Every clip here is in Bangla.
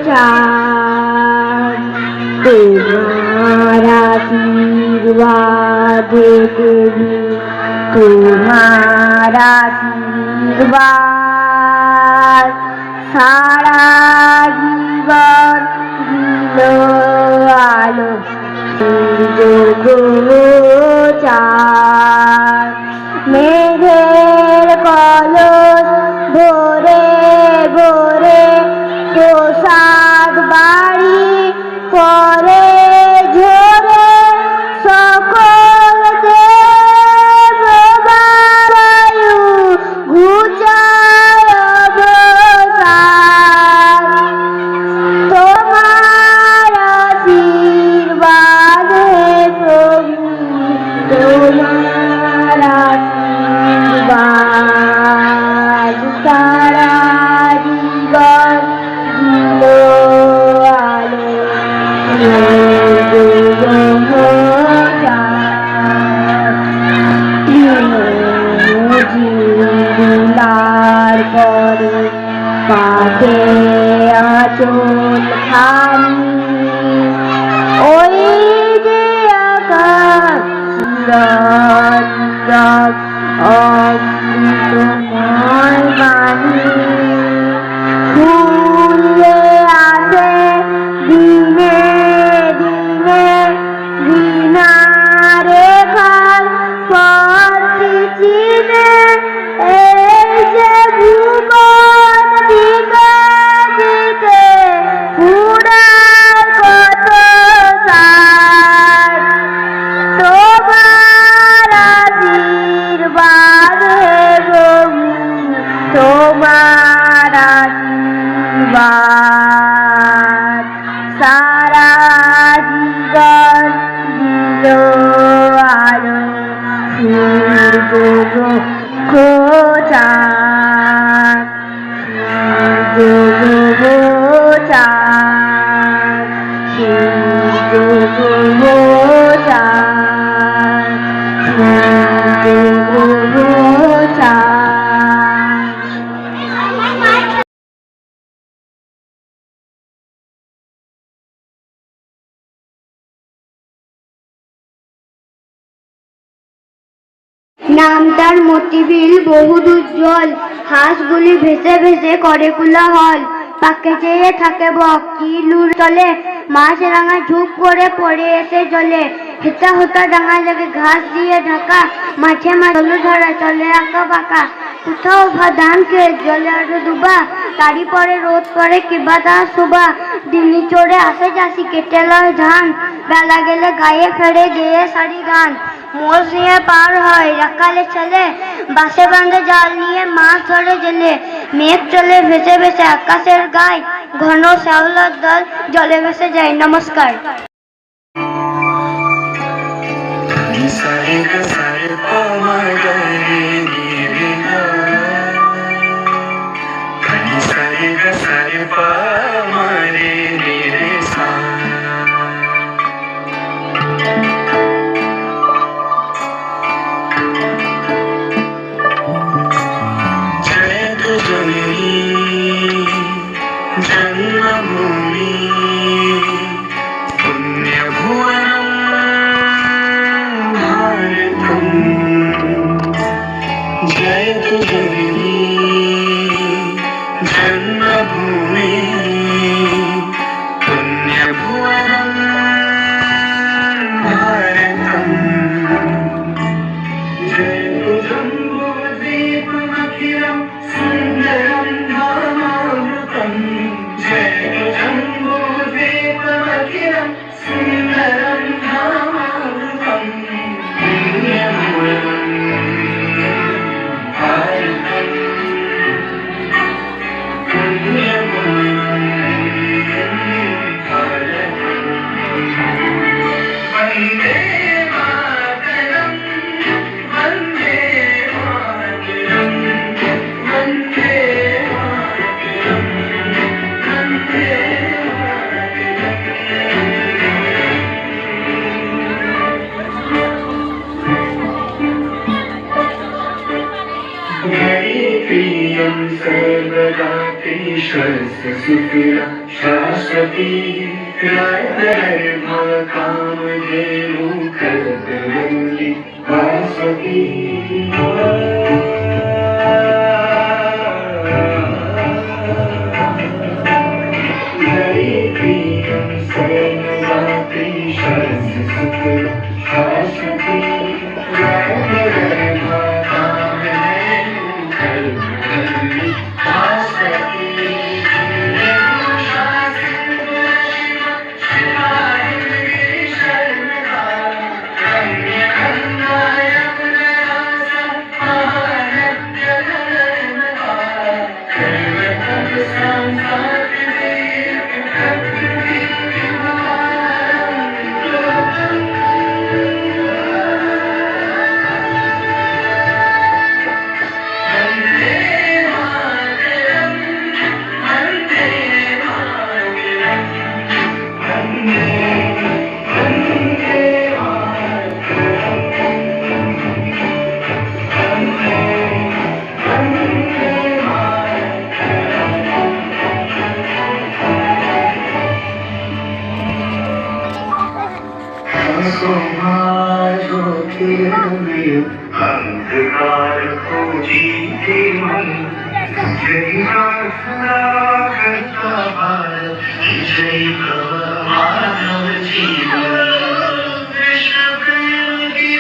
চাঁদ তোমার আশীর্বাদে দেবী, তোমার আশীর্বাদ সারা জীবন দিল আলো সূর্য চাঁদ মেঘের কলস ভরে ভরে প্রসাদ বাড়ি পরে ঝরে সকল দেববায়ু ঘুচায় অবসাদ তোমার আশীর্বাদে প্রভু, তোমার আশীর্বাদ সারা জীবন দিল আলো জিলার পরে পাতে আচল খানি ওই যে আকাশ অমৃতময় বাণী ফুলে আসে দিনে দিনে বিনারে খাল পথ চিনে এই যে ভুবন দিকে দিকে পুরার কত সাজ তোমার আশীর্বাদ হে প্রভু, তোমার আশীর্বাদ সারা জীবন দিল আলো সূর্য চাঁদ সূর্য চাঁদ সূর্য চাঁদ সূর্য চাঁদ। নাম তার মতিবিল বহুত উজ্জ্বল, হাঁসগুলি ভেসে ভেসে করে কোলাহল, পাকে চেয়ে থাকে বক কি লুর তলে, মাছ রাঙা ঝুপ করে পড়ে এসে জলে, হেতা হতা ডাঙা লেগে ঘাস দিয়ে ঢাকা, মাঠে মাছ ধরা চলে আঁকা বাঁকা, কোথাও ধান খেয়ে জলে আরো ডুবা, তারই পরে রোদ পরে কিবা তার শোভা, দিল্লি চড়ে আসে চাষি কেটে লয় ধান, বেলা গেলে গায়ে ফেরে গেয়ে সারি গান, মোষ নিয়ে পার হয় রাখালে ছেলে, বাসে বাঁধে জাল নিয়ে মাছ ধরে জেলে, মেঘ চলে ভেসে ভেসে আকাশের গায়ে, ঘন শ্যাওলার দল জলে ভেসে যায়। নমস্কার। जन्मभूमि पुण्यभुवनं भारतं जयतु जननी जन्मभूमि पुण्यभुवनं भारतं जयतु जम्बूद्वीपमखिलं सुन्दरं धामामृतं जयतु जम्बूद्वीपमखिलं सुन्दरं धामामृतं पुण्यभुवनं भारतं पुण्यभुवनं सुफला शाश्वती कामधेनु कल्पवल्ली वासवी अंधकार को जीते मन जय करता भारत जय मानव जीवन विश्व प्रेम की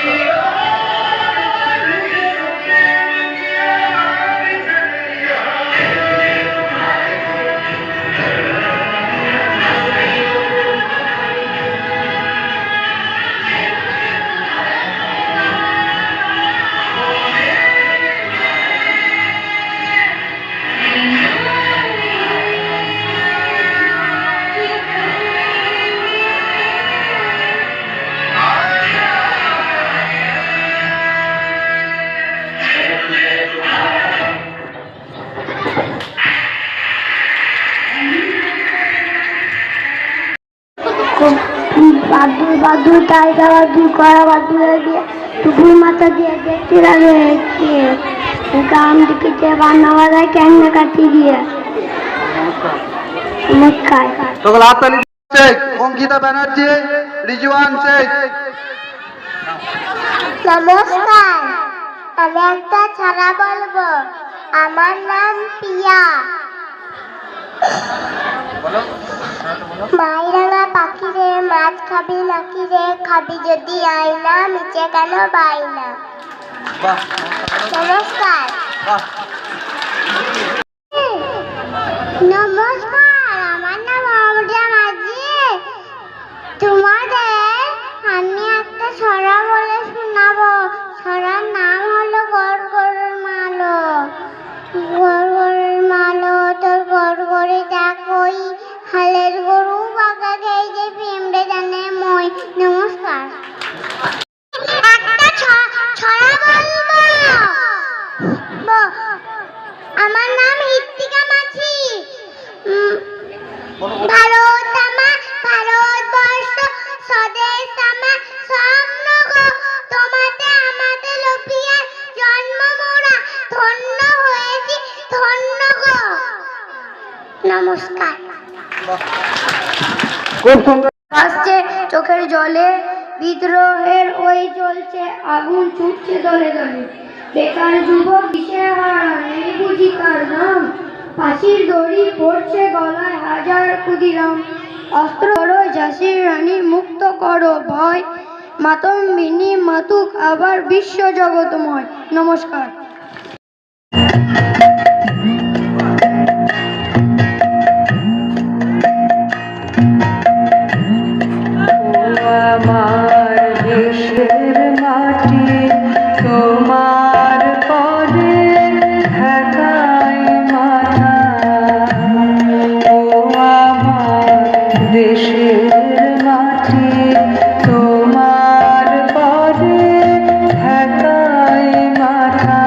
বাদুর বাদুর টাইগার বাদুর কড়া বাদুর দিয়ে টুকুর মাথা দিয়ে দেখতে লাগে গ্রাম দিকে যে রান্না বাজায় ক্যাংনা কাটি দিয়ে নমস্কার সকল হাততালি শেখ অঙ্কিতা ব্যানার্জি রিজওয়ান শেখ নমস্কার আমি একটা ছাড়া বলবো আমার নাম পিয়া মাইরাঙা পাখি রে মাছ খাবি নাকি রে খাবি যদি আয়না মিচে কেন বাইনা নমস্কার নমস্কার আমার নাম অমৃতা মাঝি তোমাদের আমি একটা ছড়া বলে শোনাবো ছড়ার নাম হলো গড় গড়ের মালো গড় গড়ের মালো তোর গড় গড়ে দেখই হালের গরু বাগা খেয়ে যে প্রেমরে জানে মই নমস্কার একটা ছড়া বলবো আমার নাম ইত্তিকা মাঝি ভারতবর্ষ স্বদেশ আমার স্বপ্ন গো তোমাতে আমাদের লোপিয়া জন্ম মোরা ধন্য হয়েছি ধন্য গো নমস্কার খুব সুন্দর আসছে চোখের জলে বিদ্রোহের ওই চলছে আগুন ছুটছে দলে দলে বেকার যুবক দিশে হারা নেই বুঝি কার নাম ফাঁসির দড়ি পড়ছে গলায় হাজার ক্ষুদিরাম অস্ত্র করো ঝাঁসির রানী মুক্ত করো ভয় মাতঙ্গিনী মাতুক আবার বিশ্ব জগতময় নমস্কার আমার দেশের মাটি তোমার পরে ঢাকায় মাথা ও আমার দেশের মাটি তোমার পরে ঢাকায় মাথা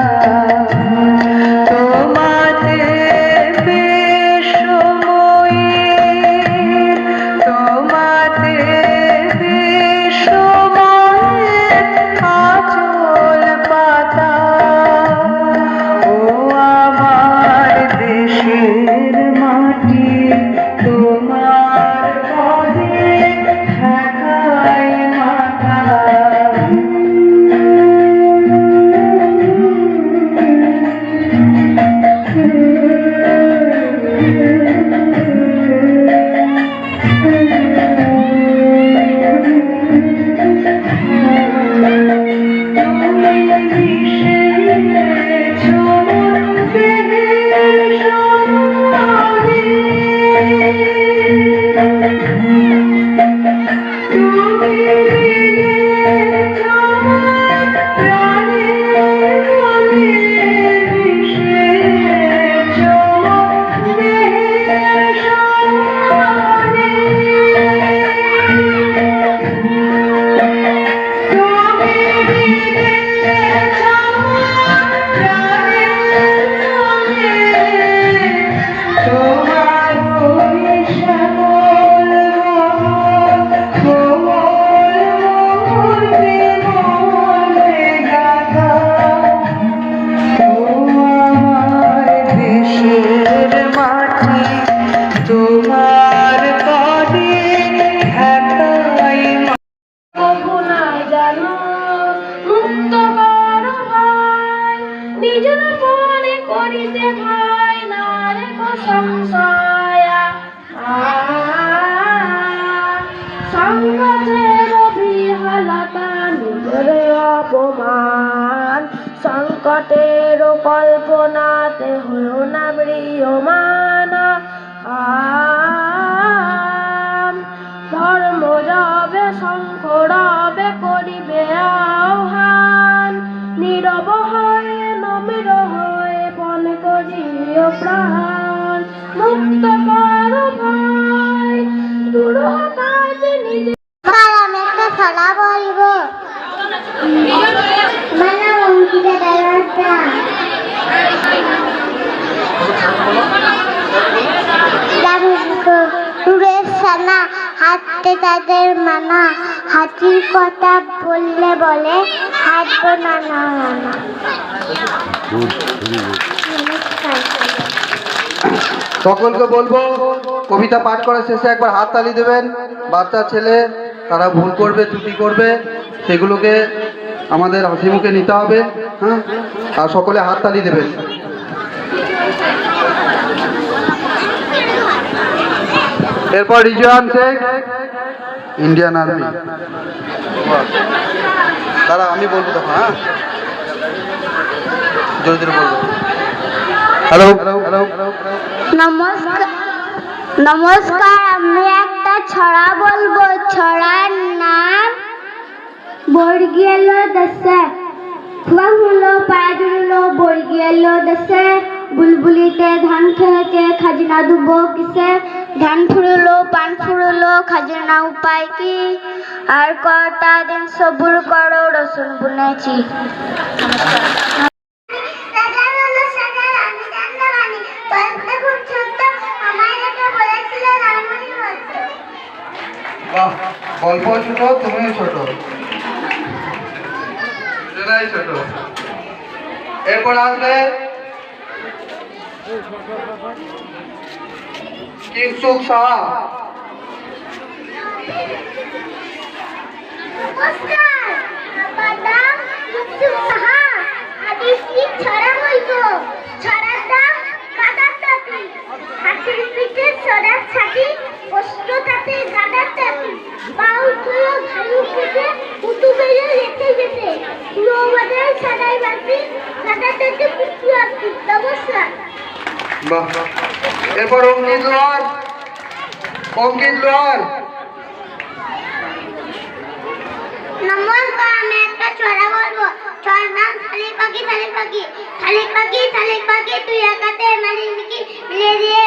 তোমার পদে ঢাকাই কবু নাই জানো মুক্ত করো ভাই নিজের মনে করিতে ভাই না রেখো সংশয়া সংকটের বিহলতা নিজের অপমান সংকটের কল্পনাতে হইও না ম্রিয়মান ধর্ম যাবে শঙ্খ রবে করিবে আহ্বান নীরব হয়ে নমির হয়ে পণ করিও প্রাণ মুক্ত করো ভাই দূর কাজে নিজে আমি একটা ছড়া বলবো মানে অঙ্কিতা দেওয়াটা দূরের সানা হাঁটতে তাদের মানা হাতির কথা বললে বলে হাঁটবো না না না সকলকে বলবো কবিতা পাঠ করার শেষে একবার হাততালি দেবেন। বাচ্চা ছেলে তারা ভুল করবে ত্রুটি করবে সেগুলোকে আমাদের হাসি মুখে নিতে হবে, হ্যাঁ, আর সকলে হাততালি দেবেন। এরপর রিজওয়ান শেখ, ইন্ডিয়ান আর্মি। দাঁড়া আমি বলবো তখন, হ্যাঁ, জোরে জোরে বলবো। হ্যালো হ্যালো নমস্কার নমস্কার আমি একটা ছড়া বলবো ছড়ার নাম বর্গীয় ল দশে খুয়াং হলো পায়ে জুড়লো বর্গীয় ল দশে বুলবুলিতে ধান খেয়েছে খাজনা দুবো কিসে ধান ফুরলো পান ফুরলো খাজনা উপায় কি আর কটা দিন সবুর করো রসুন বুনেছি। বাহ, গল্প ছোট, তুমিও ছোট, দুজনাই ছোট। এরপর আসবে কিংসুক সাহা। নমস্কার আমার নাম কিংসুক সাহা আমি কি ছড়া বলবো ছড়ার নাম কাদার টাকি হাতির পিঠে ছড়ার ছাতি অস্ত্র তাতে গাদার টাকি বাউল তুলো ধালু খেতে উতু বেড়ে রেখে গেছে নৌবাজার সাদাই বাসি গাদার টাকে পুটু আসি নমস্কার। বাহ, এরপর অঙ্কিত লোহার, অঙ্কিত লোহার। নমস্কার আমি একটা ছড়া বলবো ছড়ার নাম শালিক পাখি শালিক পাখি শালিক পাখি শালিক পাখি তুই একাতে মালিক মিলে দিয়ে